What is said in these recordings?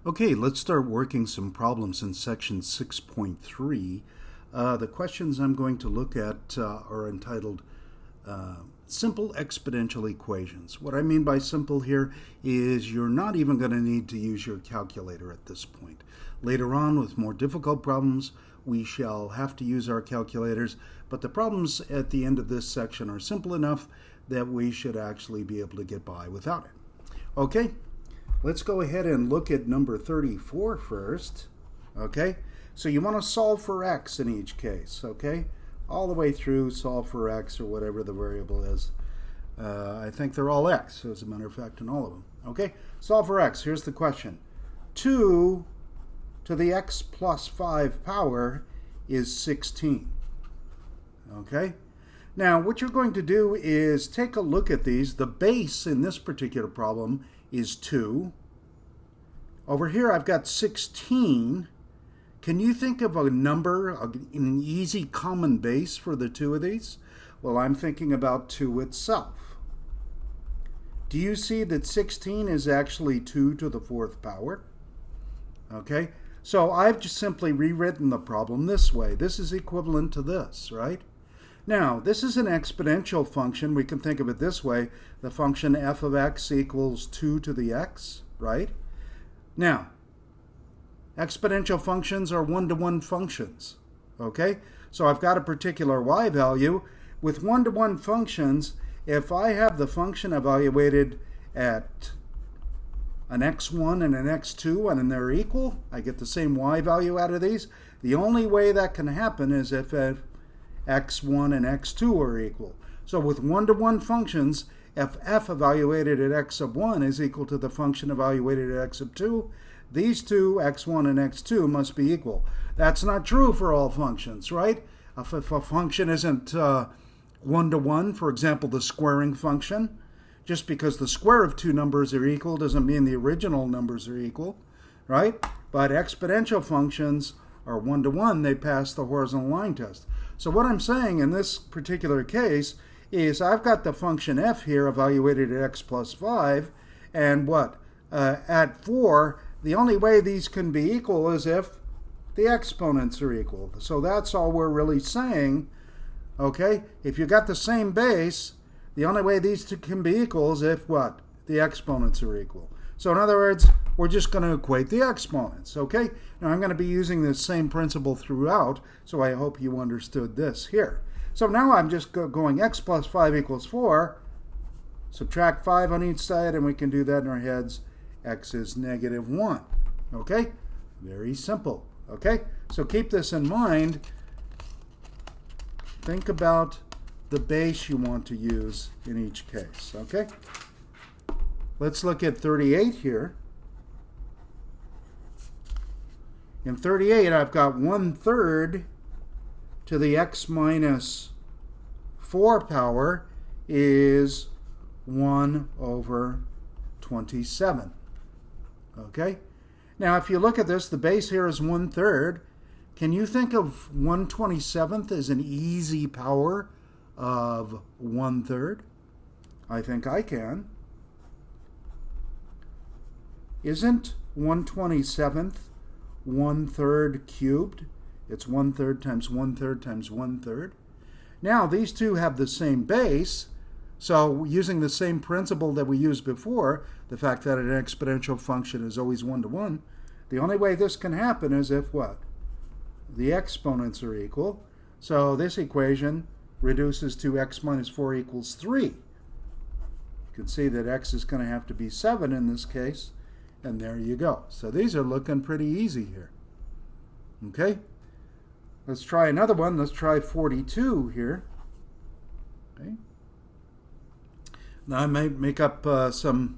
Okay, let's start working some problems in section 6.3. The questions I'm going to look at are entitled Simple Exponential Equations. What I mean by simple here is you're not even going to need to use your calculator at this point. Later on, with more difficult problems, we shall have to use our calculators, but the problems at the end of this section are simple enough that we should actually be able to get by without it. Okay? Let's go ahead and look at number 34 first, okay? So you want to solve for x in each case, okay? All the way through, solve for x or whatever the variable is. I think they're all x, as a matter of fact, in all of them, okay? Solve for x. Here's the question. 2 to the x plus 5 power is 16, okay? Now, what you're going to do is take a look at these. The base in this particular problem is 2. Over here I've got 16. Can you think of a number, an easy common base for the two of these? Well, I'm thinking about 2 itself. Do you see that 16 is actually 2 to the 4th power? Okay, so I've just simply rewritten the problem this way. This is equivalent to this, right? Now, this is an exponential function. We can think of it this way. The function f of x equals 2 to the x, right? Now, exponential functions are one-to-one functions, okay? So I've got a particular y value. With one-to-one functions, if I have the function evaluated at an x1 and an x2 and they're equal, I get the same y value out of these. The only way that can happen is if x1 and x2 are equal. So with one-to-one functions, if f evaluated at x sub 1 is equal to the function evaluated at x sub 2, these two, x1 and x2, must be equal. That's not true for all functions, right? If a function isn't one-to-one, for example, the squaring function, just because the square of two numbers are equal doesn't mean the original numbers are equal, right? But exponential functions are one-to-one. They pass the horizontal line test. So what I'm saying in this particular case is I've got the function f here evaluated at x plus 5, and what? At 4, the only way these can be equal is if the exponents are equal. So that's all we're really saying, okay? If you got the same base, the only way these two can be equal is if what? The exponents are equal. So in other words, we're just going to equate the exponents, okay? Now I'm going to be using this same principle throughout, so I hope you understood this here. So now I'm just going x plus 5 equals 4, subtract 5 on each side, and we can do that in our heads. X is negative 1, okay? Very simple, okay? So keep this in mind. Think about the base you want to use in each case, okay? Let's look at 38 here. In 38, I've got 1/3 to the x minus 4 power is 1 over 27. Okay? Now, if you look at this, the base here is 1/3. Can you think of 1/27th as an easy power of 1/3? I think I can. Isn't 1/27th 1/3 cubed? It's 1/3 times 1/3 times 1/3. Now, these two have the same base, so using the same principle that we used before, the fact that an exponential function is always one-to-one, the only way this can happen is if what? The exponents are equal. So this equation reduces to x minus 4 equals 3. You can see that x is going to have to be 7 in this case, and there you go. So these are looking pretty easy here. Okay? Let's try another one. Let's try 42 here. Okay. Now I might make up some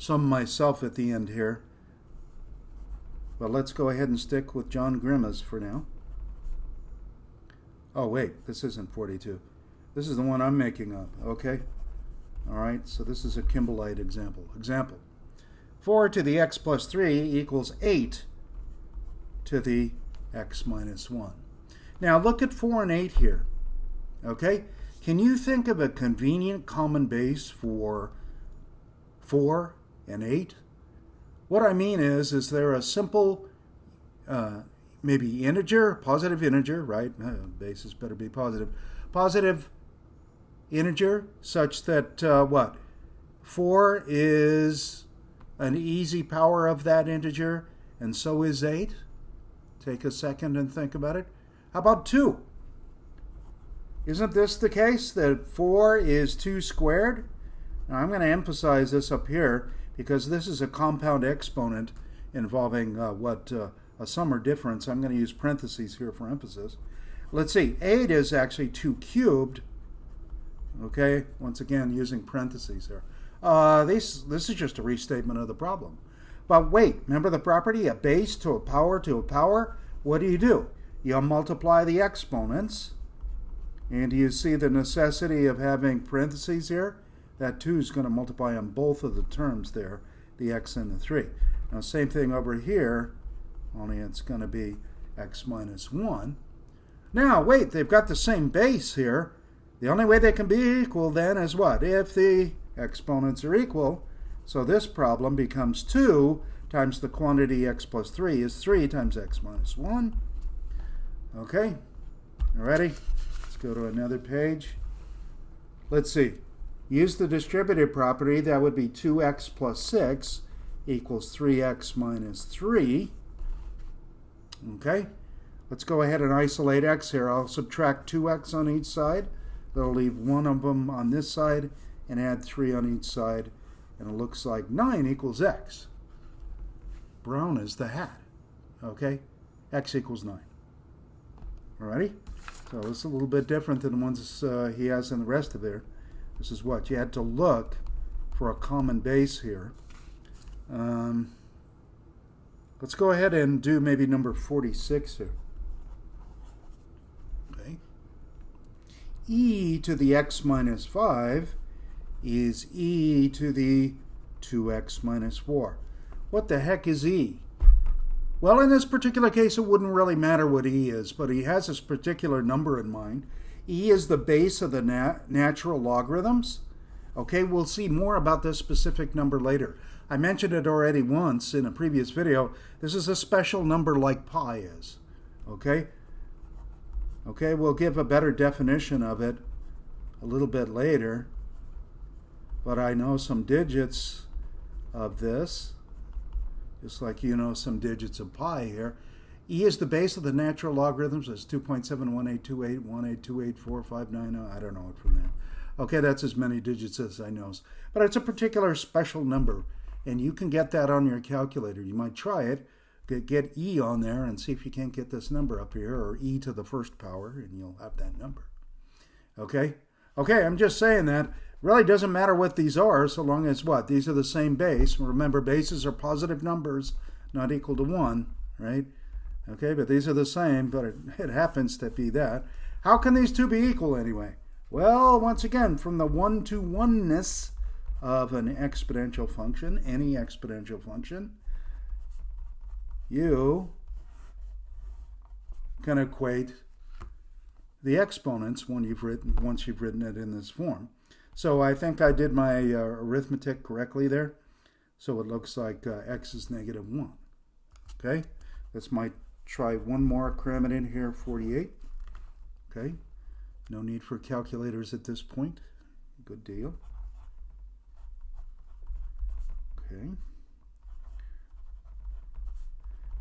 myself at the end here. But let's go ahead and stick with John Grima's for now. Oh wait, this isn't 42. This is the one I'm making up, okay? All right, so this is a Kimballite example. Example. 4 to the x plus 3 equals 8 to the x minus 1. Now look at 4 and 8 here, okay? Can you think of a convenient common base for 4 and 8? What I mean is there a simple, maybe integer, positive integer, right? Bases better be positive. Positive integer such that what? 4 is an easy power of that integer, and so is 8. Take a second and think about it. How about 2? Isn't this the case, that 4 is 2 squared? Now, I'm going to emphasize this up here because this is a compound exponent involving a sum or difference. I'm going to use parentheses here for emphasis. Let's see, 8 is actually 2 cubed. Okay, once again, using parentheses here. This is just a restatement of the problem. But wait, remember the property, a base to a power to a power? What do? You multiply the exponents, and you see the necessity of having parentheses here? That 2 is going to multiply on both of the terms there, the x and the 3. Now, same thing over here, only it's going to be x minus 1. Now, wait, they've got the same base here. The only way they can be equal then is what? If the exponents are equal. So this problem becomes 2 times the quantity x plus 3 is 3 times x minus 1. Okay, you ready? Let's go to another page. Let's see. Use the distributive property. That would be 2x plus 6 equals 3x minus 3. Okay, let's go ahead and isolate x here. I'll subtract 2x on each side. That'll leave one of them on this side and add 3 on each side. And it looks like 9 equals x. Brown is the hat. Okay, x equals 9. Alrighty? So this is a little bit different than the ones he has in the rest of there. This is what? You had to look for a common base here. Let's go ahead and do maybe number 46 here. Okay. E to the x minus 5 is e to the 2x minus 4. What the heck is e? Well, in this particular case, it wouldn't really matter what e is, but he has this particular number in mind. E is the base of the natural logarithms. Okay, we'll see more about this specific number later. I mentioned it already once in a previous video. This is a special number like pi is. Okay? Okay, we'll give a better definition of it a little bit later. But I know some digits of this, just like you know some digits of pi here. E is the base of the natural logarithms. It's 2.7182818284590. I don't know it from there. Okay, that's as many digits as I know. But it's a particular special number, and you can get that on your calculator. You might try it, get e on there, and see if you can't get this number up here, or e to the first power, and you'll have that number. Okay? Okay, I'm just saying that. Really doesn't matter what these are, so long as what? These are the same base. Remember, bases are positive numbers, not equal to 1, right? Okay, but these are the same, but it happens to be that. How can these two be equal anyway? Well, once again, from the one-to-oneness of an exponential function, any exponential function, you can equate the exponents once you've written it in this form. So I think I did my arithmetic correctly there. So it looks like x is negative 1. Okay, let's try one more, cram it in here, 48. Okay, no need for calculators at this point. Good deal. Okay.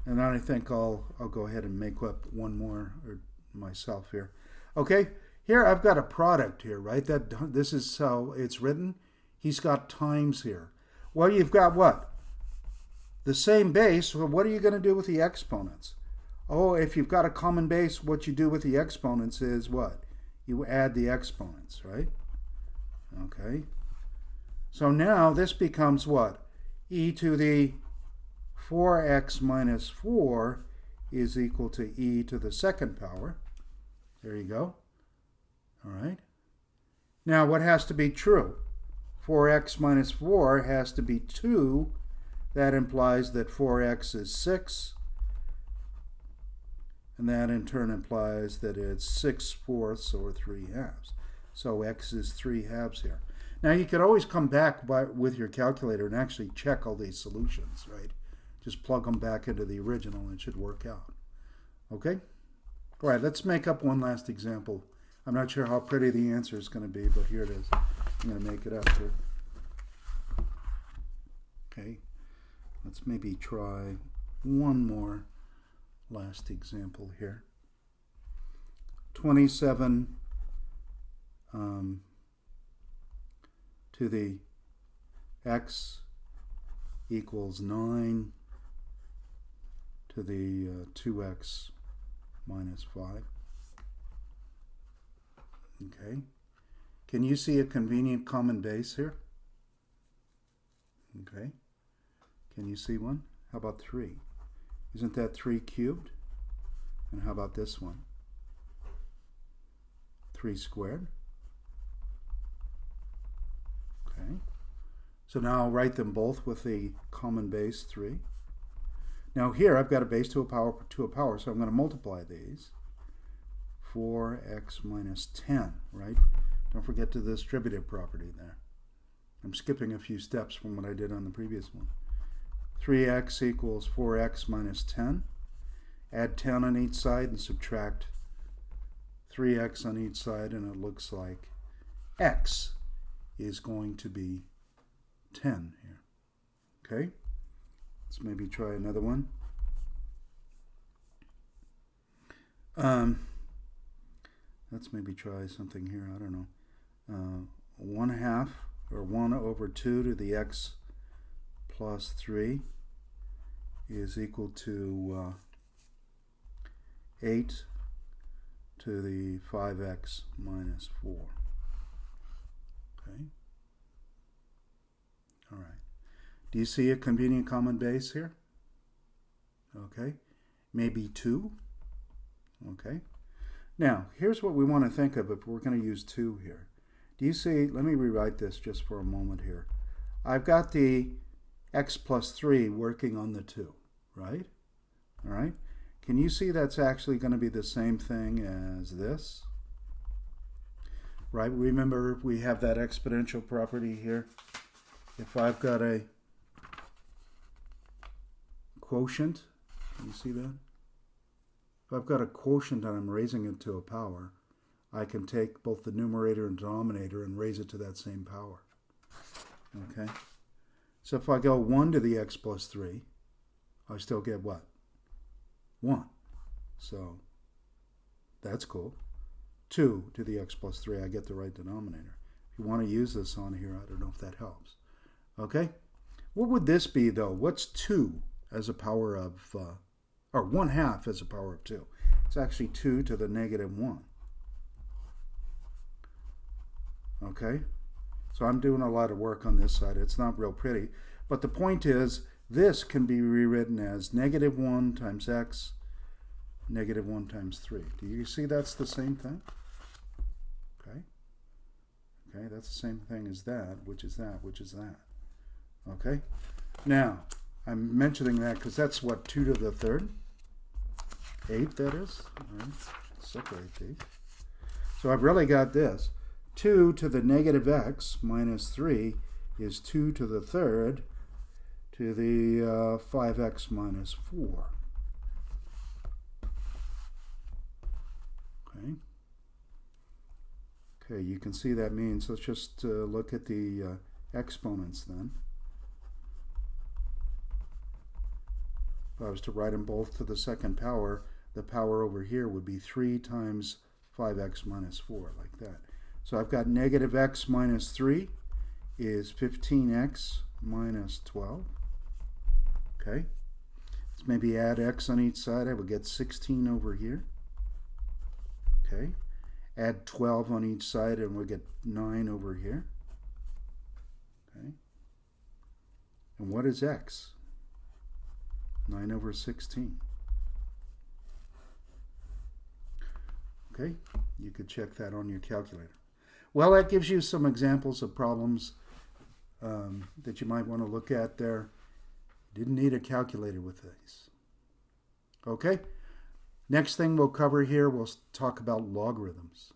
And then I think I'll go ahead and make up one more myself here. Okay, here I've got a product here, right? This is how it's written. He's got times here. Well, you've got what? The same base. Well, what are you going to do with the exponents? Oh, if you've got a common base, what you do with the exponents is what? You add the exponents, right? Okay. So now this becomes what? E to the 4x minus 4 is equal to e to the second power. There you go. All right. Now what has to be true? 4x minus 4 has to be 2. That implies that 4x is 6. And that in turn implies that it's 6/4 or 3/2. So x is 3/2 here. Now you could always come back with your calculator and actually check all these solutions, right? Just plug them back into the original and it should work out. Okay? All right, let's make up one last example. I'm not sure how pretty the answer is going to be, but here it is. I'm going to make it up here. Okay, let's maybe try one more last example here. 27 to the x equals 9 to the 2x minus 5. Okay. Can you see a convenient common base here? Okay. Can you see one? How about 3? Isn't that 3 cubed? And how about this one? 3 squared. Okay. So now I'll write them both with the common base 3. Now here I've got a base to a power, so I'm going to multiply these. 4x minus 10, right? Don't forget the distributive property there. I'm skipping a few steps from what I did on the previous one. 3x equals 4x minus 10. Add 10 on each side and subtract 3x on each side, and it looks like x is going to be 10 here. Okay? Let's maybe try another one. Let's maybe try something here. I don't know. 1/2 or 1 over 2 to the x plus 3 is equal to 8 to the 5x minus 4. Okay. All right. Do you see a convenient common base here? Okay. Maybe 2. Okay. Now, here's what we want to think of if we're going to use 2 here. Do you see, let me rewrite this just for a moment here. I've got the x plus 3 working on the 2, right? All right. Can you see that's actually going to be the same thing as this? Right? Remember, we have that exponential property here. If I've got a quotient, can you see that? If I've got a quotient and I'm raising it to a power, I can take both the numerator and denominator and raise it to that same power. Okay? So if I go 1 to the x plus 3, I still get what? 1. So that's cool. 2 to the x plus 3, I get the right denominator. If you want to use this on here, I don't know if that helps. Okay? What would this be, though? What's 2 as a power of, or 1/2 as a power of 2? It's actually 2 to the negative 1. Okay? So I'm doing a lot of work on this side. It's not real pretty. But the point is, this can be rewritten as negative 1 times x, negative 1 times 3. Do you see that's the same thing? Okay? Okay, that's the same thing as that, which is that, which is that. Okay? Now, I'm mentioning that because that's what, 2 to the 3rd? 8, that is. All right. Separate these. So I've really got this. 2 to the negative x minus 3 is 2 to the 3rd to the 5x minus 4. Okay. Okay, you can see that means, let's just look at the exponents then. If I was to write them both to the second power, the power over here would be 3 times 5x minus 4, like that. So I've got negative x minus 3 is 15x minus 12. Okay. Let's maybe add x on each side. I would get 16 over here. Okay. Add 12 on each side and we'll get 9 over here. Okay. And what is x? 9 over 16. Okay. You could check that on your calculator. Well, that gives you some examples of problems that you might want to look at there. You didn't need a calculator with these. Okay? Next thing we'll cover here, we'll talk about logarithms.